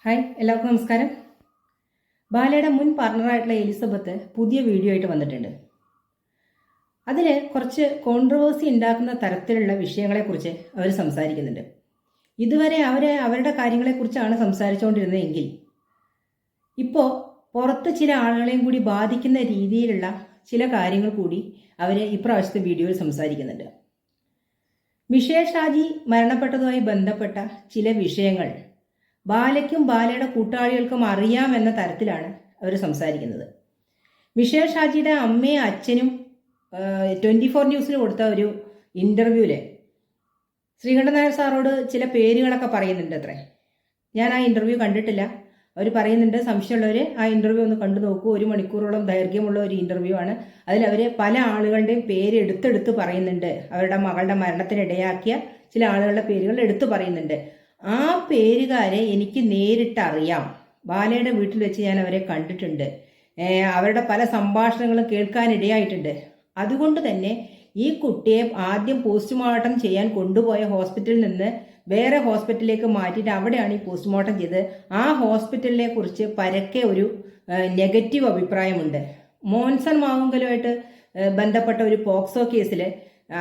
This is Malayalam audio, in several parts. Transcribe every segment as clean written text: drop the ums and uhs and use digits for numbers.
ഹായ്, എല്ലാവർക്കും നമസ്കാരം. ബാലയുടെ മുൻ പാർട്ണറായിട്ടുള്ള എലിസബത്ത് പുതിയ വീഡിയോ ആയിട്ട് വന്നിട്ടുണ്ട്. അതിൽ കുറച്ച് കോൺട്രവേഴ്സി ഉണ്ടാക്കുന്ന തരത്തിലുള്ള വിഷയങ്ങളെക്കുറിച്ച് അവർ സംസാരിക്കുന്നുണ്ട്. ഇതുവരെ അവരുടെ കാര്യങ്ങളെക്കുറിച്ചാണ് സംസാരിച്ചുകൊണ്ടിരുന്നതെങ്കിൽ ഇപ്പോൾ പുറത്ത് ചില ആളുകളെയും കൂടി ബാധിക്കുന്ന രീതിയിലുള്ള ചില കാര്യങ്ങൾ കൂടി അവർ ഇപ്രാവശ്യത്തെ വീഡിയോയിൽ സംസാരിക്കുന്നുണ്ട്. മിഷേൽ ഷാജി മരണപ്പെട്ടതുമായി ബന്ധപ്പെട്ട ചില വിഷയങ്ങൾ ബാലയ്ക്കും ബാലയുടെ കൂട്ടാളികൾക്കും അറിയാമെന്ന തരത്തിലാണ് അവർ സംസാരിക്കുന്നത്. മിഷേൽ ഷാജിയുടെ അമ്മയും അച്ഛനും 24 ന്യൂസിന് കൊടുത്ത ഒരു ഇൻ്റർവ്യൂവിൽ ശ്രീകണ്ഠൻ നായർ സാറോട് ചില പേരുകളൊക്കെ പറയുന്നുണ്ട് അത്രേ. ഞാൻ ആ ഇൻ്റർവ്യൂ കണ്ടിട്ടില്ല. അവർ പറയുന്നുണ്ട്, സംശയമുള്ളവർ ആ ഇൻ്റർവ്യൂ ഒന്ന് കണ്ടു നോക്കൂ. 1 മണിക്കൂറോളം ദൈർഘ്യമുള്ള ഒരു ഇൻ്റർവ്യൂ ആണ്. അതിൽ അവർ പല ആളുകളുടെയും പേര് എടുത്തെടുത്ത് പറയുന്നുണ്ട്. അവരുടെ മകളുടെ മരണത്തിനിടയാക്കിയ ചില ആളുകളുടെ പേരുകൾ എടുത്തു പറയുന്നുണ്ട്. ആ പേരുകാരെ എനിക്ക് നേരിട്ട് അറിയാം. ബാലയുടെ വീട്ടിൽ വെച്ച് ഞാൻ അവരെ കണ്ടിട്ടുണ്ട്. അവരുടെ പല സംഭാഷണങ്ങളും കേൾക്കാനിടയായിട്ടുണ്ട്. അതുകൊണ്ട് തന്നെ ഈ കുട്ടിയെ ആദ്യം പോസ്റ്റ്മോർട്ടം ചെയ്യാൻ കൊണ്ടുപോയ ഹോസ്പിറ്റലിൽ നിന്ന് വേറെ ഹോസ്പിറ്റലിലേക്ക് മാറ്റിയിട്ട് അവിടെയാണ് ഈ പോസ്റ്റ്മോർട്ടം ചെയ്തത്. ആ ഹോസ്പിറ്റലിനെ കുറിച്ച് പരക്കെ ഒരു നെഗറ്റീവ് അഭിപ്രായമുണ്ട്. മോൻസൺ മാവുങ്കലുമായിട്ട് ബന്ധപ്പെട്ട ഒരു പോക്സോ കേസിൽ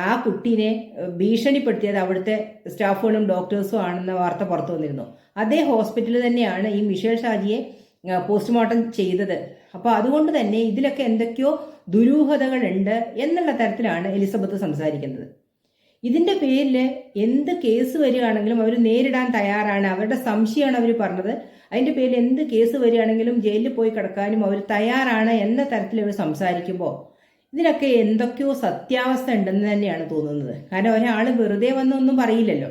ആ കുട്ടീനെ ഭീഷണിപ്പെടുത്തിയത് അവിടുത്തെ സ്റ്റാഫുകളും ഡോക്ടേഴ്സും ആണെന്ന വാർത്ത പുറത്തു വന്നിരുന്നു. അതേ ഹോസ്പിറ്റലിൽ തന്നെയാണ് ഈ മിഷേൽ ഷാജിയെ പോസ്റ്റ്മോർട്ടം ചെയ്തത്. അപ്പോൾ അതുകൊണ്ട് തന്നെ ഇതിലൊക്കെ എന്തൊക്കെയോ ദുരൂഹതകളുണ്ട് എന്നുള്ള തരത്തിലാണ് എലിസബത്ത് സംസാരിക്കുന്നത്. ഇതിൻ്റെ പേരിൽ എന്ത് കേസ് വരികയാണെങ്കിലും അവർ നേരിടാൻ തയ്യാറാണ്. അവരുടെ സംശയമാണ് അവർ പറഞ്ഞത്. അതിൻ്റെ പേരിൽ എന്ത് കേസ് വരികയാണെങ്കിലും ജയിലിൽ പോയി കിടക്കാനും അവർ തയ്യാറാണ് എന്ന തരത്തിൽ അവർ സംസാരിക്കുമ്പോൾ ഇതിനൊക്കെ എന്തൊക്കെയോ സത്യാവസ്ഥ ഉണ്ടെന്ന് തന്നെയാണ് തോന്നുന്നത്. കാരണം ഒരാൾ വെറുതെ വന്നൊന്നും പറയില്ലല്ലോ.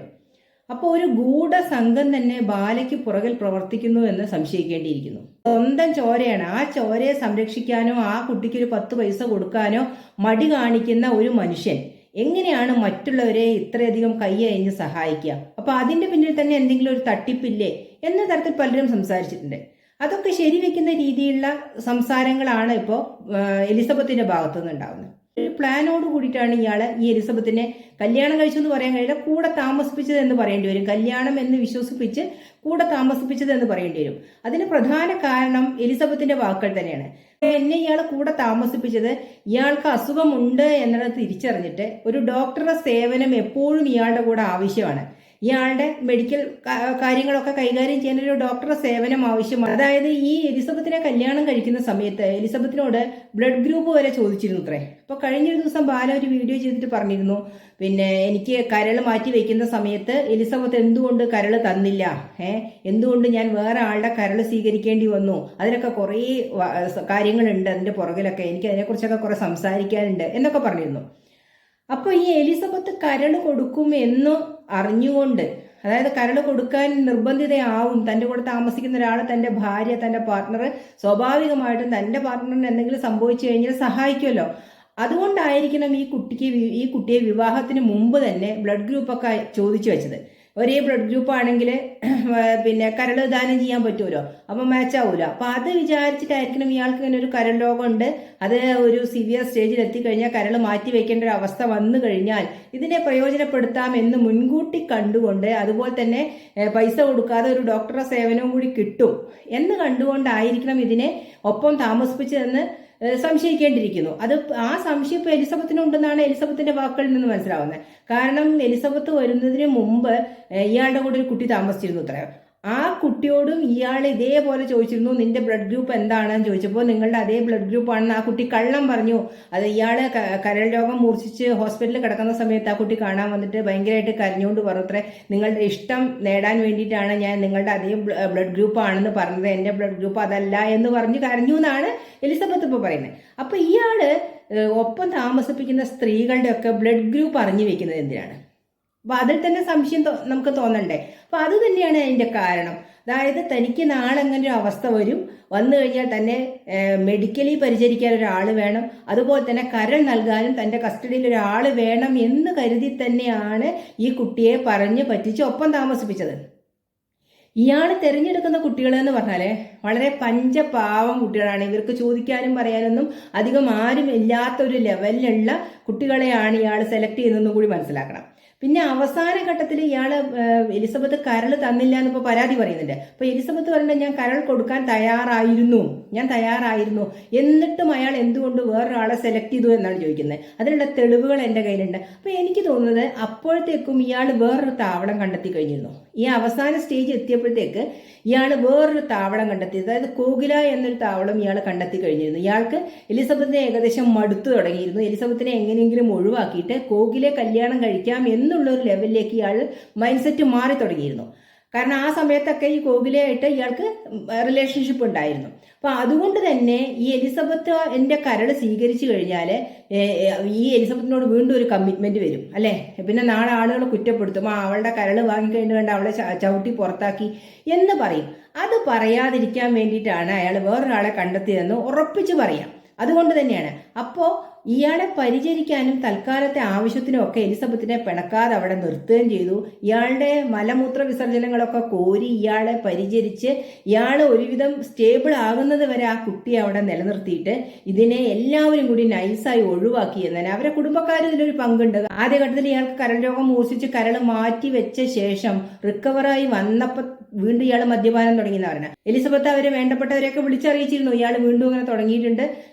അപ്പോൾ ഒരു ഗൂഢസംഘം തന്നെ ബാലയ്ക്ക് പുറകിൽ പ്രവർത്തിക്കുന്നു എന്ന് സംശയിക്കേണ്ടിയിരിക്കുന്നു. സ്വന്തം ചോരയാണ്. ആ ചോരയെ സംരക്ഷിക്കാനോ ആ കുട്ടിക്ക് ഒരു 10 പൈസ കൊടുക്കാനോ മടി കാണിക്കുന്ന ഒരു മനുഷ്യൻ എങ്ങനെയാണ് മറ്റുള്ളവരെ ഇത്രയധികം കൈയഴിഞ്ഞ് സഹായിക്കുക? അപ്പോൾ അതിൻ്റെ പിന്നിൽ തന്നെ എന്തെങ്കിലും ഒരു തട്ടിപ്പില്ലേ എന്ന തരത്തിൽ പലരും സംസാരിച്ചിട്ടുണ്ട്. അതൊക്കെ ശരിവെക്കുന്ന രീതിയിലുള്ള സംസാരങ്ങളാണ് ഇപ്പോൾ എലിസബത്തിന്റെ ഭാഗത്തു നിന്ന് ഉണ്ടാകുന്നത്. ഒരു പ്ലാനോട് കൂടിയിട്ടാണ് ഈ എലിസബത്തിനെ കല്യാണം കഴിച്ചെന്ന് പറയാൻ കഴിയില്ല, കൂടെ താമസിപ്പിച്ചത് എന്ന് പറയേണ്ടി വരും. കല്യാണം എന്ന് വിശ്വസിപ്പിച്ച് കൂടെ താമസിപ്പിച്ചത് എന്ന് പറയേണ്ടി വരും. അതിന് പ്രധാന കാരണം എലിസബത്തിന്റെ വാക്കുകൾ തന്നെയാണ്. എന്നെ ഇയാളെ കൂടെ താമസിപ്പിച്ചത് ഇയാൾക്ക് അസുഖമുണ്ട് എന്നുള്ളത് തിരിച്ചറിഞ്ഞിട്ട് ഒരു ഡോക്ടറുടെ സേവനം എപ്പോഴും ഇയാളുടെ കൂടെ ആവശ്യമാണ്. ഇയാളുടെ മെഡിക്കൽ കാര്യങ്ങളൊക്കെ കൈകാര്യം ചെയ്യാൻ ഒരു ഡോക്ടറുടെ സേവനം ആവശ്യമാണ്. അതായത് ഈ എലിസബത്തിനെ കല്യാണം കഴിക്കുന്ന സമയത്ത് എലിസബത്തിനോട് ബ്ലഡ് ഗ്രൂപ്പ് വരെ ചോദിച്ചിരുന്നു അത്രേ. അപ്പോൾ കഴിഞ്ഞൊരു ദിവസം ബാല ഒരു വീഡിയോ ചെയ്തിട്ട് പറഞ്ഞിരുന്നു, പിന്നെ എനിക്ക് കരൾ മാറ്റി വെക്കുന്ന സമയത്ത് എലിസബത്ത് എന്തുകൊണ്ട് കരൾ തന്നില്ല, എന്തുകൊണ്ട് ഞാൻ വേറെ ആളുടെ കരൾ സ്വീകരിക്കേണ്ടി വന്നു, അതിനൊക്കെ കുറേ കാര്യങ്ങളുണ്ട് അതിൻ്റെ പുറകിലൊക്കെ, എനിക്ക് അതിനെക്കുറിച്ചൊക്കെ കുറെ സംസാരിക്കാനുണ്ട് എന്നൊക്കെ പറഞ്ഞിരുന്നു. അപ്പോൾ ഈ എലിസബത്ത് കരൾ കൊടുക്കും എന്ന് അറിഞ്ഞുകൊണ്ട്, അതായത് കരൾ കൊടുക്കാൻ നിർബന്ധിതയാവും, തൻ്റെ കൂടെ താമസിക്കുന്ന ഒരാൾ, തൻ്റെ ഭാര്യ, തൻ്റെ പാർട്ട്ണർ, സ്വാഭാവികമായിട്ടും തൻ്റെ പാർട്ട്ണറിന് എന്തെങ്കിലും സംഭവിച്ചു കഴിഞ്ഞാൽ സഹായിക്കുമല്ലോ. അതുകൊണ്ടായിരിക്കണം ഈ കുട്ടിയെ വിവാഹത്തിന് മുമ്പ് തന്നെ ബ്ലഡ് ഗ്രൂപ്പൊക്കെ ചോദിച്ചു വെച്ചത്. ഒരേ ബ്ലഡ് ഗ്രൂപ്പ് ആണെങ്കിൽ പിന്നെ കരൾ ദാനം ചെയ്യാൻ പറ്റുമല്ലോ, അപ്പം മാച്ച് ആവൂല. അപ്പം അത് വിചാരിച്ചിട്ടായിരിക്കണം ഇയാൾക്ക് ഇങ്ങനെ ഒരു കരൾ രോഗമുണ്ട്, അത് ഒരു സിവിയർ സ്റ്റേജിൽ എത്തിക്കഴിഞ്ഞാൽ കരൾ മാറ്റി വെക്കേണ്ട ഒരു അവസ്ഥ വന്നു കഴിഞ്ഞാൽ ഇതിനെ പ്രയോജനപ്പെടുത്താം എന്ന് മുൻകൂട്ടി കണ്ടുകൊണ്ട്, അതുപോലെ തന്നെ പൈസ കൊടുക്കാതെ ഒരു ഡോക്ടറുടെ സേവനവും കൂടി കിട്ടും എന്ന് കണ്ടുകൊണ്ടായിരിക്കണം ഇതിനെ ഒപ്പം താമസിപ്പിച്ചതെന്ന് സംശയിക്കേണ്ടിയിരിക്കുന്നു. അത് ആ സംശയം ഇപ്പോൾ എലിസബത്തിനുണ്ടെന്നാണ് എലിസബത്തിന്റെ വാക്കുകളിൽ നിന്ന് മനസ്സിലാവുന്നത്. കാരണം എലിസബത്ത് വരുന്നതിന് മുമ്പ് ഇയാളുടെ കൂടെ ഒരു കുട്ടി താമസിച്ചിരുന്നു അത്ര. ആ കുട്ടിയോടും ഇയാൾ ഇതേപോലെ ചോദിച്ചിരുന്നു, നിന്റെ ബ്ലഡ് ഗ്രൂപ്പ് എന്താണെന്ന് ചോദിച്ചപ്പോൾ നിങ്ങളുടെ അതേ ബ്ലഡ് ഗ്രൂപ്പ് ആണെന്ന് ആ കുട്ടി കള്ളം പറഞ്ഞു. അത് ഇയാള് കരൾ രോഗം മൂർച്ഛിച്ച് ഹോസ്പിറ്റലിൽ കിടക്കുന്ന സമയത്ത് ആ കുട്ടി കാണാൻ വന്നിട്ട് ഭയങ്കരമായിട്ട് കരഞ്ഞുകൊണ്ട് പറഞ്ഞു അത്രേ, നിങ്ങളുടെ ഇഷ്ടം നേടാൻ വേണ്ടിയിട്ടാണ് ഞാൻ നിങ്ങളുടെ അതേ ബ്ലഡ് ഗ്രൂപ്പ് ആണെന്ന് പറഞ്ഞത്, എൻ്റെ ബ്ലഡ് ഗ്രൂപ്പ് അതല്ല എന്ന് പറഞ്ഞ് കരഞ്ഞു എന്നാണ് എലിസബത്ത് ഇപ്പോൾ പറയുന്നത്. അപ്പൊ ഇയാള് ഒപ്പം താമസിപ്പിക്കുന്ന സ്ത്രീകളുടെ ഒക്കെ ബ്ലഡ് ഗ്രൂപ്പ് അറിഞ്ഞു വെക്കുന്നത് എന്തിനാണ്? അപ്പൊ അതിൽ തന്നെ സംശയം നമുക്ക് തോന്നണ്ടേ? അപ്പൊ അത് തന്നെയാണ് അതിന്റെ കാരണം. അതായത് തനിക്ക് നാളെ അങ്ങനെ ഒരു അവസ്ഥ വന്നു കഴിഞ്ഞാൽ തന്നെ മെഡിക്കലി പരിചരിക്കാൻ ഒരാൾ വേണം, അതുപോലെ തന്നെ കരൾ നൽകാനും തൻ്റെ കസ്റ്റഡിയിൽ ഒരാൾ വേണം എന്ന് കരുതി തന്നെയാണ് ഈ കുട്ടിയെ പറഞ്ഞ് പറ്റിച്ച് ഒപ്പം താമസിപ്പിച്ചത്. ഇയാൾ തിരഞ്ഞെടുക്കുന്ന കുട്ടികൾ എന്ന് പറഞ്ഞാൽ വളരെ പഞ്ചപാവം കുട്ടികളാണ്. ഇവർക്ക് ചോദിക്കാനും പറയാനൊന്നും അധികം ആരും ഇല്ലാത്ത ഒരു ലെവലിലുള്ള കുട്ടികളെയാണ് ഇയാൾ സെലക്ട് ചെയ്യുന്നതെന്നും കൂടി മനസ്സിലാക്കണം. പിന്നെ അവസാന ഘട്ടത്തിൽ ഇയാൾ എലിസബത്ത് കരൾ തന്നില്ല എന്നിപ്പോൾ പരാതി പറയുന്നുണ്ട്. അപ്പോൾ എലിസബത്ത് പറയുന്നത് ഞാൻ കരൾ കൊടുക്കാൻ തയ്യാറായിരുന്നു, എന്നിട്ടും അയാൾ എന്തുകൊണ്ട് വേറൊരാളെ സെലക്ട് ചെയ്തു എന്നാണ് ചോദിക്കുന്നത്. അതിനുള്ള തെളിവുകൾ എൻ്റെ കയ്യിലുണ്ട്. അപ്പോൾ എനിക്ക് തോന്നുന്നത് അപ്പോഴത്തേക്കും ഇയാൾ വേറൊരു താവളം കണ്ടെത്തി കഴിഞ്ഞിരുന്നു. ഈ അവസാന സ്റ്റേജ് എത്തിയപ്പോഴത്തേക്ക് ഇയാൾ വേറൊരു താവളം കണ്ടെത്തി, അതായത് കോകില എന്നൊരു താവളം ഇയാൾ കണ്ടെത്തി കഴിഞ്ഞിരുന്നു. ഇയാൾക്ക് എലിസബത്തിനെ ഏകദേശം മടുത്തു തുടങ്ങിയിരുന്നു. എലിസബത്തിനെ എങ്ങനെയെങ്കിലും ഒഴിവാക്കിയിട്ട് കോകിലെ കല്യാണം കഴിക്കാം എന്നുള്ള ഒരു ലെവലിലേക്ക് ഇയാൾ മൈൻഡ് സെറ്റ് മാറി തുടങ്ങിയിരുന്നു. കാരണം ആ സമയത്തൊക്കെ ഈ കോകിലയായിട്ട് ഇയാൾക്ക് റിലേഷൻഷിപ്പ് ഉണ്ടായിരുന്നു. അപ്പൊ അതുകൊണ്ട് തന്നെ ഈ എലിസബത്ത് എൻ്റെ കരൾ സ്വീകരിച്ചു കഴിഞ്ഞാൽ ഈ എലിസബത്തിനോട് വീണ്ടും ഒരു കമ്മിറ്റ്മെന്റ് വരും അല്ലേ. പിന്നെ നാളെ ആളുകൾ കുറ്റപ്പെടുത്തും, അവളുടെ കരൾ വാങ്ങിക്കഴിഞ്ഞ് അവളെ ചവിട്ടി പുറത്താക്കി എന്ന് പറയും. അത് പറയാതിരിക്കാൻ വേണ്ടിയിട്ടാണ് അയാൾ വേറൊരാളെ കണ്ടെത്തിയതെന്ന് ഉറപ്പിച്ച് പറയാം. അതുകൊണ്ട് തന്നെയാണ് അപ്പോൾ ഇയാളെ പരിചരിക്കാനും തൽക്കാലത്തെ ആവശ്യത്തിനും ഒക്കെ എലിസബത്തിനെ പിണക്കാതെ അവിടെ നിർത്തുകയും ചെയ്തു. ഇയാളുടെ മലമൂത്ര വിസർജനങ്ങളൊക്കെ കോരി ഇയാളെ പരിചരിച്ച് ഇയാൾ ഒരുവിധം സ്റ്റേബിൾ ആകുന്നത് വരെ ആ കുട്ടിയെ അവിടെ നിലനിർത്തിയിട്ട് ഇതിനെ എല്ലാവരും കൂടി നൈസായി ഒഴിവാക്കി എന്നതിന് അവരെ കുടുംബക്കാർ ഇതിലൊരു പങ്കുണ്ട്. ആദ്യഘട്ടത്തിൽ ഇയാൾക്ക് കരൾ രോഗം മൂർച്ഛിച്ച് കരൾ മാറ്റി വെച്ച ശേഷം റിക്കവറായി വന്നപ്പോൾ വീണ്ടും ഇയാൾ മദ്യപാനം തുടങ്ങിയെന്ന് പറഞ്ഞാൽ എലിസബത്ത് അവരെ വേണ്ടപ്പെട്ടവരെയൊക്കെ വിളിച്ചറിയിച്ചിരുന്നു, ഇയാൾ വീണ്ടും ഇങ്ങനെ തുടങ്ങിയിട്ടുണ്ട്,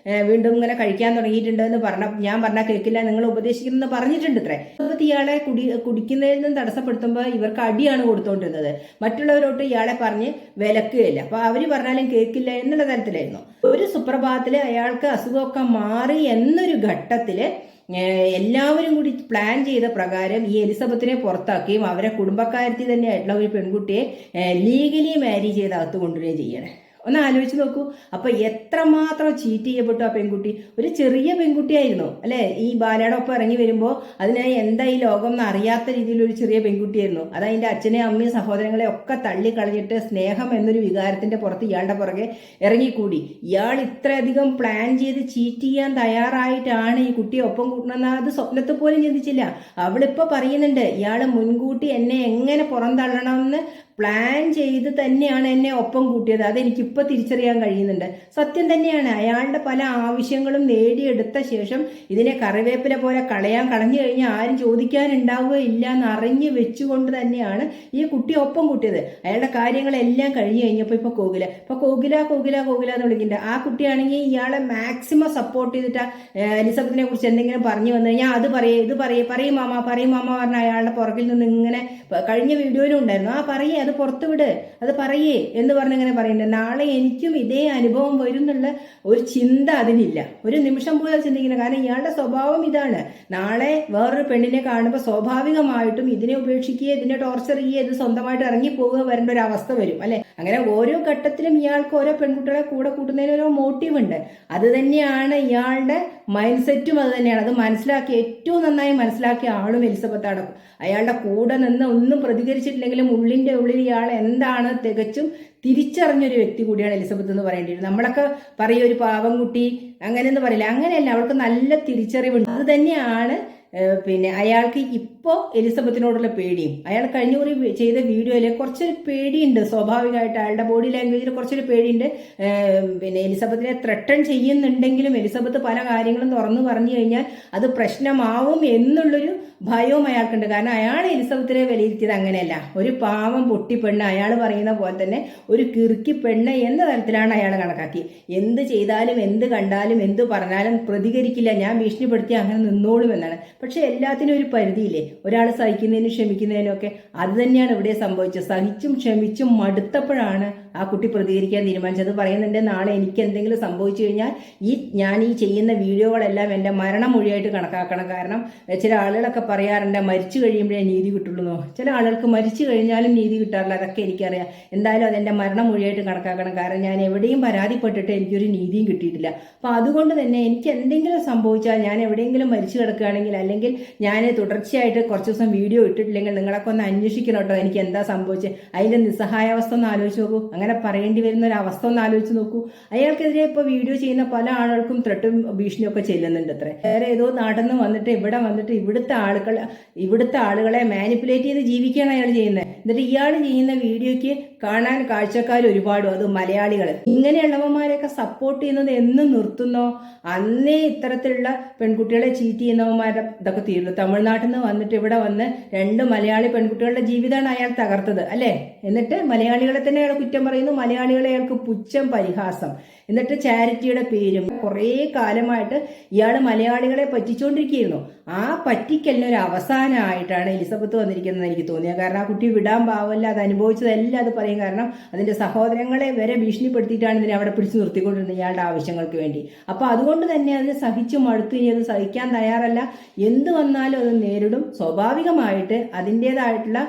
വീണ്ടും ഇങ്ങനെ കഴിക്കാൻ തുടങ്ങിയിട്ടുണ്ട് എന്ന് ഞാൻ പറഞ്ഞാൽ കേൾക്കില്ല, നിങ്ങൾ ഉപദേശിക്കുന്നെന്ന് പറഞ്ഞിട്ടുണ്ട്. ഇയാളെ കുടിക്കുന്നതിൽ നിന്നും തടസ്സപ്പെടുത്തുമ്പോൾ ഇവർക്ക് അടിയാണ് കൊടുത്തോണ്ടിരുന്നത്. മറ്റുള്ളവരോട്ട് ഇയാളെ പറഞ്ഞ് വിലക്കുകയില്ല. അപ്പൊ അവര് പറഞ്ഞാലും കേൾക്കില്ല എന്നുള്ള തരത്തിലായിരുന്നു. ഒരു സുപ്രഭാതത്തില് അയാൾക്ക് അസുഖമൊക്കെ മാറി എന്നൊരു ഘട്ടത്തില് എല്ലാവരും കൂടി പ്ലാൻ ചെയ്ത പ്രകാരം ഈ എലിസബത്തിനെ പുറത്താക്കുകയും അവരെ കുടുംബക്കാരത്തി തന്നെയായിട്ടുള്ള ഒരു പെൺകുട്ടിയെ ലീഗലി മാരി ചെയ്ത് അകത്ത് കൊണ്ടുവരികയും ചെയ്യണേ. ഒന്ന് ആലോചിച്ച് നോക്കൂ. അപ്പൊ എത്രമാത്രം ചീറ്റ് ചെയ്യപ്പെട്ടു ആ പെൺകുട്ടി. ഒരു ചെറിയ പെൺകുട്ടിയായിരുന്നു അല്ലെ. ഈ ബാലയുടെ ഒപ്പം ഇറങ്ങി വരുമ്പോൾ അതിനായി എന്താ ഈ ലോകം എന്ന് അറിയാത്ത രീതിയിൽ ഒരു ചെറിയ പെൺകുട്ടിയായിരുന്നു. അത് അതിന്റെ അച്ഛനെയും അമ്മയും സഹോദരങ്ങളെ ഒക്കെ തള്ളിക്കളഞ്ഞിട്ട് സ്നേഹം എന്നൊരു വികാരത്തിന്റെ പുറത്ത് ഇയാളുടെ പുറകെ ഇറങ്ങിക്കൂടി. ഇയാൾ ഇത്രയധികം പ്ലാൻ ചെയ്ത് ചീറ്റ് ചെയ്യാൻ തയ്യാറായിട്ടാണ് ഈ കുട്ടിയെ ഒപ്പം കൂട്ടണമെന്ന് അത് സ്വപ്നത്തിൽ പോലും ചിന്തിച്ചില്ല. അവളിപ്പോ പറയുന്നുണ്ട്, ഇയാൾ മുൻകൂട്ടി എന്നെ എങ്ങനെ പുറന്തള്ളണമെന്ന് പ്ലാൻ ചെയ്ത് തന്നെയാണ് എന്നെ ഒപ്പം കൂട്ടിയത്. അതെനിക്കിപ്പോൾ തിരിച്ചറിയാൻ കഴിയുന്നുണ്ട്. സത്യം തന്നെയാണ്. അയാളുടെ പല ആവശ്യങ്ങളും നേടിയെടുത്ത ശേഷം ഇതിനെ കറിവേപ്പില പോലെ കളഞ്ഞു കഴിഞ്ഞാൽ ആരും ചോദിക്കാനുണ്ടാവുകയില്ല എന്ന് അറിഞ്ഞു വെച്ചുകൊണ്ട് തന്നെയാണ് ഈ കുട്ടി ഒപ്പം കൂട്ടിയത്. അയാളുടെ കാര്യങ്ങളെല്ലാം കഴിഞ്ഞു കഴിഞ്ഞപ്പോൾ ഇപ്പോൾ കോകില എന്ന് വിളിക്കുന്നുണ്ട്. ആ കുട്ടിയാണെങ്കിൽ ഇയാളെ മാക്സിമം സപ്പോർട്ട് ചെയ്തിട്ട് എലിസബത്തിനെ കുറിച്ച് എന്തെങ്കിലും പറഞ്ഞു വന്നു കഴിഞ്ഞാൽ അത് പറയും മാമ പറഞ്ഞ അയാളുടെ പുറകിൽ നിന്ന് ഇങ്ങനെ കഴിഞ്ഞ വീഡിയോയിലും ഉണ്ടായിരുന്നു, അത് പുറത്തു വിട്, അത് പറയേ എന്ന് പറഞ്ഞിങ്ങനെ പറയുന്നുണ്ട്. നാളെ എനിക്കും ഇതേ അനുഭവം വരും എന്നുള്ള ഒരു ചിന്ത അതിനില്ല. ഒരു നിമിഷം പോലും ചിന്തിക്കുന്നത്. കാരണം ഇയാളുടെ സ്വഭാവം ഇതാണ്. നാളെ വേറൊരു പെണ്ണിനെ കാണുമ്പോൾ സ്വാഭാവികമായിട്ടും ഇതിനെ ഉപേക്ഷിക്കുക, ഇതിനെ ടോർച്ചർ ചെയ്യുക, ഇത് സ്വന്തമായിട്ട് ഇറങ്ങിപ്പോവുക വരേണ്ട ഒരു അവസ്ഥ വരും അല്ലെ. അങ്ങനെ ഓരോ ഘട്ടത്തിലും ഇയാൾക്ക് ഓരോ പെൺകുട്ടികളെ കൂടെ കൂട്ടുന്നതിന് ഓരോ മോട്ടീവ് ഉണ്ട്. അത് തന്നെയാണ് ഇയാളുടെ മൈൻഡ് സെറ്റും അത് തന്നെയാണ്. അത് ഏറ്റവും നന്നായി മനസ്സിലാക്കിയ ആളും എലിസബത്ത് അടക്കും. അയാളുടെ കൂടെ നിന്ന് ഒന്നും പ്രതികരിച്ചിട്ടില്ലെങ്കിലും ഉള്ളിന്റെ ഉള്ളിൽ ഇയാൾ എന്താണ് തികച്ചും തിരിച്ചറിഞ്ഞൊരു വ്യക്തി കൂടിയാണ് എലിസബത്ത് എന്ന് പറയേണ്ടിയിരുന്നു. നമ്മളൊക്കെ പറയും ഒരു പാവം കുട്ടി അങ്ങനെയൊന്നും പറയില്ല. അങ്ങനെയല്ല, അവൾക്ക് നല്ല തിരിച്ചറിവുണ്ട്. അത് തന്നെയാണ് പിന്നെ അയാൾക്ക് ഇപ്പോൾ എലിസബത്തിനോടുള്ള പേടിയും. അയാൾ കഴിഞ്ഞ കുറി ചെയ്ത വീഡിയോയിൽ കുറച്ചൊരു പേടിയുണ്ട്. സ്വാഭാവികമായിട്ട് അയാളുടെ ബോഡി ലാംഗ്വേജിൽ കുറച്ചൊരു പേടിയുണ്ട്. പിന്നെ എലിസബത്തിനെ ത്രട്ടൺ ചെയ്യുന്നുണ്ടെങ്കിലും എലിസബത്ത് പല കാര്യങ്ങളും തുറന്നു പറഞ്ഞു കഴിഞ്ഞാൽ അത് പ്രശ്നമാവും എന്നുള്ളൊരു ഭയവും അയാൾക്കുണ്ട്. കാരണം അയാൾ എലിസബത്തിനെ വിലയിരുത്തിയത് അങ്ങനെയല്ല. ഒരു പാവം പൊട്ടിപ്പെണ്ണ്, അയാൾ പറയുന്ന പോലെ തന്നെ ഒരു കിറുക്കി പെണ്ണ് എന്ന തരത്തിലാണ് അയാൾ കണക്കാക്കി. എന്ത് ചെയ്താലും എന്ത് കണ്ടാലും എന്ത് പറഞ്ഞാലും പ്രതികരിക്കില്ല, ഞാൻ ഭീഷണിപ്പെടുത്തി അങ്ങനെ നിന്നോളും എന്നാണ്. പക്ഷെ എല്ലാത്തിനും ഒരു പരിധിയില്ലേ. ഒരാൾ സഹിക്കുന്നതിനും ക്ഷമിക്കുന്നതിനും ഒക്കെ. അത് തന്നെയാണ് ഇവിടെ സംഭവിച്ചത്. സഹിച്ചും ക്ഷമിച്ചും മടുത്തപ്പോഴാണ് ആ കുട്ടി പ്രതികരിക്കാൻ തീരുമാനിച്ചത്. പറയുന്നുണ്ട്, നാളെ എനിക്ക് എന്തെങ്കിലും സംഭവിച്ചു കഴിഞ്ഞാൽ ഞാൻ ഈ ചെയ്യുന്ന വീഡിയോകളെല്ലാം എൻ്റെ മരണമൊഴിയായിട്ട് കണക്കാക്കണം. കാരണം ചില ആളുകളൊക്കെ പറയാറുണ്ട് മരിച്ചു കഴിയുമ്പോഴേ നീതി കിട്ടുള്ളൂ. ചില ആളുകൾക്ക് മരിച്ചു കഴിഞ്ഞാലും നീതി കിട്ടാറില്ല. അതൊക്കെ എനിക്കറിയാം. എന്തായാലും അതെൻ്റെ മരണമൊഴിയായിട്ട് കണക്കാക്കണം. കാരണം ഞാൻ എവിടെയും പരാതിപ്പെട്ടിട്ട് എനിക്കൊരു നീതിയും കിട്ടിയിട്ടില്ല. അപ്പം അതുകൊണ്ട് തന്നെ എനിക്ക് എന്തെങ്കിലും സംഭവിച്ചാൽ, ഞാൻ എവിടെയെങ്കിലും മരിച്ചു കിടക്കുകയാണെങ്കിൽ, അല്ലെങ്കിൽ ഞാൻ തുടർച്ചയായിട്ട് കുറച്ച് ദിവസം വീഡിയോ ഇട്ടിട്ടില്ലെങ്കിൽ നിങ്ങളൊക്കെ ഒന്ന് അന്വേഷിക്കണം കേട്ടോ, എനിക്ക് എന്താ സംഭവിച്ചത്. അതിൻ്റെ നിസ്സഹായാവസ്ഥ ഒന്ന് ആലോചിച്ച് നോക്കൂ. അങ്ങനെ പറയേണ്ടി വരുന്ന ഒരു അവസ്ഥ ഒന്ന് ആലോചിച്ച് നോക്കൂ. അയാൾക്കെതിരെ ഇപ്പോൾ വീഡിയോ ചെയ്യുന്ന പല ആളുകൾക്കും ത്രട്ടും ഭീഷണിയൊക്കെ ചെല്ലുന്നുണ്ട്. അത്ര വേറെ ഏതോ നാട്ടിൽ നിന്ന് വന്നിട്ട് ഇവിടെ വന്നിട്ട് ഇവിടുത്തെ ആളുകളെ മാനിപ്പുലേറ്റ് ചെയ്ത് ജീവിക്കുകയാണ് അയാൾ ചെയ്യുന്നത്. എന്നിട്ട് ഇയാൾ ചെയ്യുന്ന വീഡിയോയ്ക്ക് കാണാൻ കാഴ്ചക്കാർ ഒരുപാടും, അത് മലയാളികൾ. ഇങ്ങനെയുള്ളവന്മാരെയൊക്കെ സപ്പോർട്ട് ചെയ്യുന്നത് എന്ന് നിർത്തുന്നോ അന്നേ ഇത്തരത്തിലുള്ള പെൺകുട്ടികളെ ചീറ്റ് ചെയ്യുന്നവന്മാരുടെ ഇതൊക്കെ തീരുന്നു. തമിഴ്നാട്ടിൽ നിന്ന് വന്നിട്ട് ഇവിടെ വന്ന് 2 മലയാളി പെൺകുട്ടികളുടെ ജീവിതമാണ് അയാൾ തകർത്തത് അല്ലേ? എന്നിട്ട് മലയാളികളെ തന്നെ അയാൾ കുറ്റം പറയുന്നു, മലയാളികളെ അയാൾക്ക് പുച്ഛം പരിഹാസം. എന്നിട്ട് ചാരിറ്റിയുടെ പേരും കുറേ കാലമായിട്ട് ഇയാൾ മലയാളികളെ പറ്റിച്ചുകൊണ്ടിരിക്കുകയായിരുന്നു. ആ പറ്റിക്കലിന് ഒരു അവസാനമായിട്ടാണ് എലിസബത്ത് വന്നിരിക്കുന്നത് എനിക്ക് തോന്നിയത്. കാരണം ആ കുട്ടി വിടാൻ പാവല്ല, അത് അനുഭവിച്ചതെല്ലാം അത് പറയും. കാരണം അതിന്റെ സഹോദരങ്ങളെ വരെ ഭീഷണിപ്പെടുത്തിയിട്ടാണ് ഇതിനെ അവിടെ പിടിച്ചു നിർത്തിക്കൊണ്ടിരുന്നത് ഇയാളുടെ ആവശ്യങ്ങൾക്ക് വേണ്ടി. അപ്പൊ അതുകൊണ്ട് തന്നെ അതിന് സഹിച്ചു മടുത്തു, ഇനി അത് സഹിക്കാൻ തയ്യാറല്ല. എന്ത് വന്നാലും അത് നേരിടും. സ്വാഭാവികമായിട്ട് അതിൻ്റെതായിട്ടുള്ള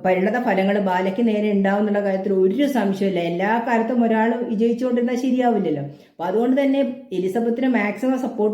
പരിണത ഫലങ്ങൾ ബാലയ്ക്ക് നേരെ ഉണ്ടാവും എന്നുള്ള കാര്യത്തിൽ ഒരു സംശയമില്ല. എല്ലാ കാലത്തും ഒരാൾ വിജയിച്ചുകൊണ്ടിരുന്നാൽ ശരിയാവില്ലല്ലോ. അപ്പൊ അതുകൊണ്ട് തന്നെ എലിസബത്തിന് മാക്സിമം സപ്പോർട്ട്